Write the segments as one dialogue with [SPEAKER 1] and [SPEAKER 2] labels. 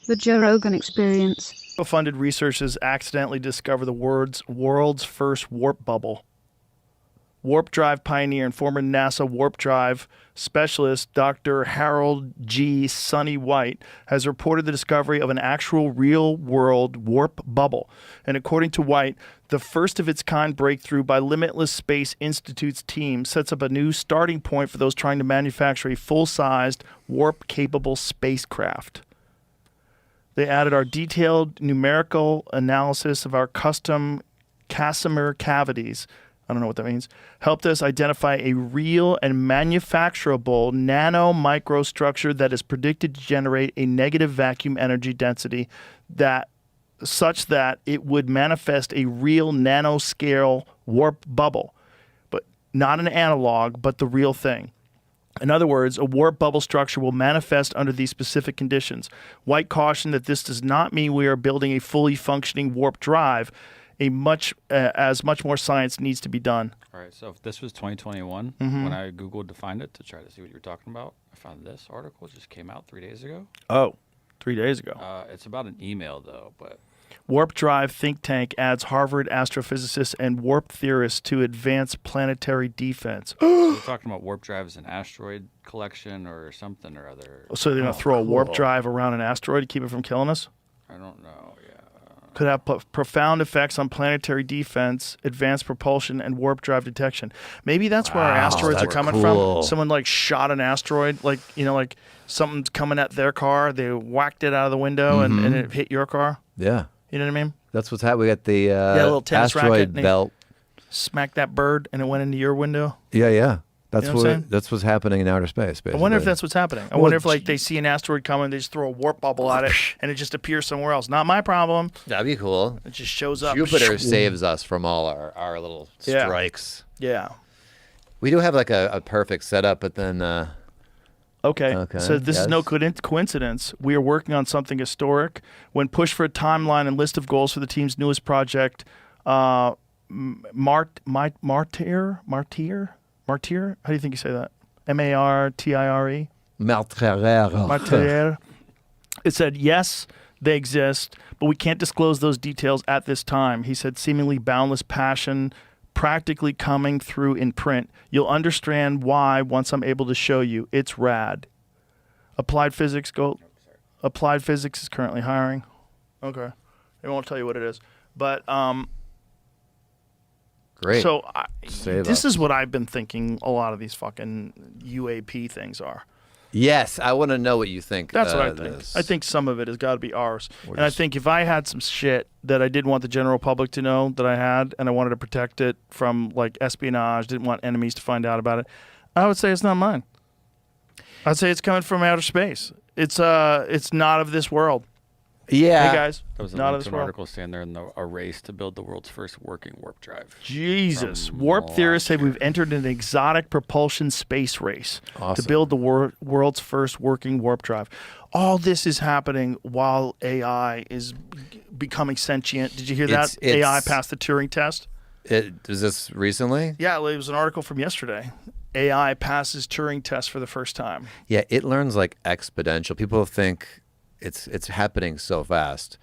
[SPEAKER 1] The Joe Rogan Experience.
[SPEAKER 2] Funded researchers accidentally discover the world's first warp bubble. Warp drive pioneer and former NASA warp drive specialist Dr. Harold G. Sonny White has reported the discovery of an actual real-world warp bubble. And according to White, the first-of-its-kind breakthrough by Limitless Space Institute's team sets up a new starting point for those trying to manufacture a full-sized, warp-capable spacecraft. They added our detailed numerical analysis of our custom Casimir cavities. I don't know what that means. Helped us identify a real and manufacturable nano microstructure that is predicted to generate a negative vacuum energy density such that it would manifest a real nanoscale warp bubble, but not an analog, but the real thing. In other words, a warp bubble structure will manifest under these specific conditions. White cautioned that this does not mean we are building a fully functioning warp drive. As much more science needs to be done.
[SPEAKER 3] All right, so if this was 2021, when I Googled to find it to try to see what you were talking about, I found this article just came out 3 days ago.
[SPEAKER 2] Oh, 3 days ago.
[SPEAKER 3] It's about an email, though, but...
[SPEAKER 2] Warp Drive think tank adds Harvard astrophysicists and warp theorists to advance planetary defense.
[SPEAKER 3] We're talking about warp drive as an asteroid collection or something or other.
[SPEAKER 2] So they're going to throw a warp drive around an asteroid to keep it from killing us?
[SPEAKER 3] I don't know, yeah.
[SPEAKER 2] Could have profound effects on planetary defense, advanced propulsion, and warp drive detection. Maybe that's where our asteroids are coming from. Someone like shot an asteroid, like something's coming at their car. They whacked it out of the window and it hit your car.
[SPEAKER 4] Yeah.
[SPEAKER 2] You know what I mean?
[SPEAKER 4] That's what's happening. We got the
[SPEAKER 2] little tennis
[SPEAKER 4] asteroid belt.
[SPEAKER 2] Smacked that bird and it went into your window.
[SPEAKER 4] Yeah. That's
[SPEAKER 2] You know what I'm saying?
[SPEAKER 4] that's what's happening in outer space, basically.
[SPEAKER 2] I wonder if that's what's happening. I wonder if they see an asteroid coming, they just throw a warp bubble at it, and it just appears somewhere else. Not my problem.
[SPEAKER 4] That'd be cool.
[SPEAKER 2] It just shows up.
[SPEAKER 4] Jupiter saves us from all our little strikes.
[SPEAKER 2] Yeah.
[SPEAKER 4] We do have like a perfect setup, but then...
[SPEAKER 2] Okay. So this is no coincidence. We are working on something historic. When pushed for a timeline and list of goals for the team's newest project, Martyr? How do you think you say that? M-A-R-T-I-R-E?
[SPEAKER 4] Martyr.
[SPEAKER 2] It said, yes, they exist, but we can't disclose those details at this time. He said, seemingly boundless passion practically coming through in print. You'll understand why once I'm able to show you. It's rad. Applied Physics is currently hiring. Okay. They won't tell you what it is. But
[SPEAKER 4] great.
[SPEAKER 2] So this is what I've been thinking a lot of these fucking UAP things are.
[SPEAKER 4] Yes, I want to know what you think.
[SPEAKER 2] That's what I think. I think some of it has got to be ours. And I think if I had some shit that I didn't want the general public to know that I had, and I wanted to protect it from like espionage, didn't want enemies to find out about it, I would say it's not mine. I'd say it's coming from outer space. It's not of this world.
[SPEAKER 4] Yeah.
[SPEAKER 2] Hey guys,
[SPEAKER 3] There was
[SPEAKER 2] not of this
[SPEAKER 3] an
[SPEAKER 2] world.
[SPEAKER 3] article saying they're in a race to build the world's first working warp drive.
[SPEAKER 2] Jesus. Warp theorists say we've entered an exotic propulsion space race to build the world's first working warp drive. All this is happening while AI is becoming sentient. Did you hear that? AI passed the Turing test?
[SPEAKER 4] Is this recently?
[SPEAKER 2] Yeah, it was an article from yesterday. AI passes Turing test for the first time.
[SPEAKER 4] Yeah, it learns like exponential. People think it's happening so fast.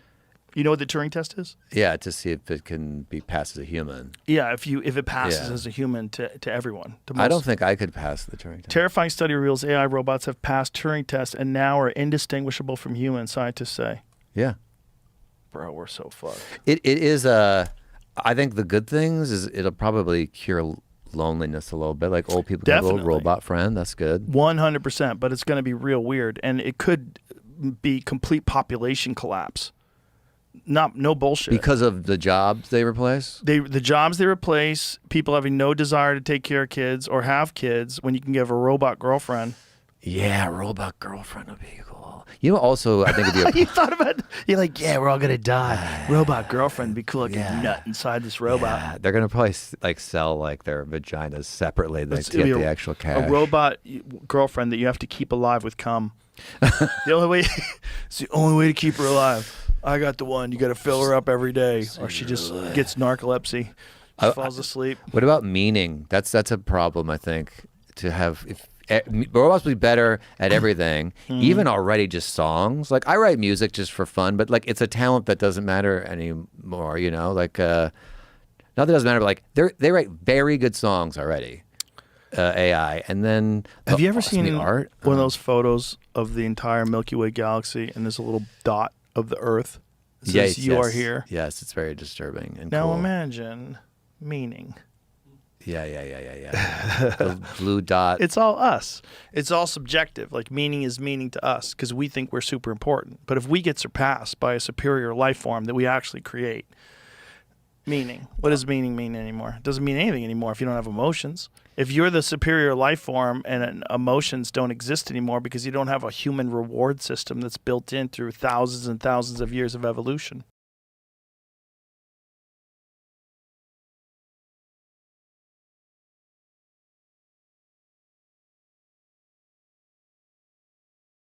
[SPEAKER 2] You know what the Turing test is?
[SPEAKER 4] Yeah, to see if it can be passed as a human.
[SPEAKER 2] Yeah, if it passes as a human to everyone.
[SPEAKER 4] I don't think I could pass the Turing test.
[SPEAKER 2] Terrifying study reveals AI robots have passed Turing tests and now are indistinguishable from humans, scientists say.
[SPEAKER 4] Yeah.
[SPEAKER 2] Bro, we're so fucked.
[SPEAKER 4] It is I think the good things is it'll probably cure loneliness a little bit. Like old people can have a little robot friend. That's good.
[SPEAKER 2] 100%, but it's going to be real weird. And it could be complete population collapse. No bullshit.
[SPEAKER 4] Because of the jobs they replace?
[SPEAKER 2] The jobs they replace, people having no desire to take care of kids or have kids when you can give a robot girlfriend.
[SPEAKER 4] Yeah, robot girlfriend would be cool. You know, also, I think it'd be
[SPEAKER 2] you thought about it? You're like, yeah, we're all going to die. Robot girlfriend would be cool. Like a nut inside this robot. Yeah,
[SPEAKER 4] they're going to probably like sell like their vaginas separately to get the actual cash.
[SPEAKER 2] A robot girlfriend that you have to keep alive with cum. It's the only way to keep her alive. I got the one. You got to fill her up every day, or she just gets narcolepsy. She falls asleep.
[SPEAKER 4] What about meaning? That's a problem, I think. To have robots will be better at everything, even already just songs. Like I write music just for fun, but like it's a talent that doesn't matter anymore. You know, like not that it doesn't matter, but like they write very good songs already. AI, and then
[SPEAKER 2] have you ever seen
[SPEAKER 4] the art?
[SPEAKER 2] One of those photos of the entire Milky Way galaxy, and there's a little dot of the Earth? It says,
[SPEAKER 4] Yes,
[SPEAKER 2] you are here.
[SPEAKER 4] Yes, it's very disturbing and
[SPEAKER 2] Now
[SPEAKER 4] cool.
[SPEAKER 2] imagine meaning.
[SPEAKER 4] Yeah. The blue dot.
[SPEAKER 2] It's all us. It's all subjective. Like meaning is meaning to us because we think we're super important. But if we get surpassed by a superior life form that we actually create, meaning. What does meaning mean anymore? It doesn't mean anything anymore if you don't have emotions. If you're the superior life form and emotions don't exist anymore because you don't have a human reward system that's built in through thousands and thousands of years of evolution.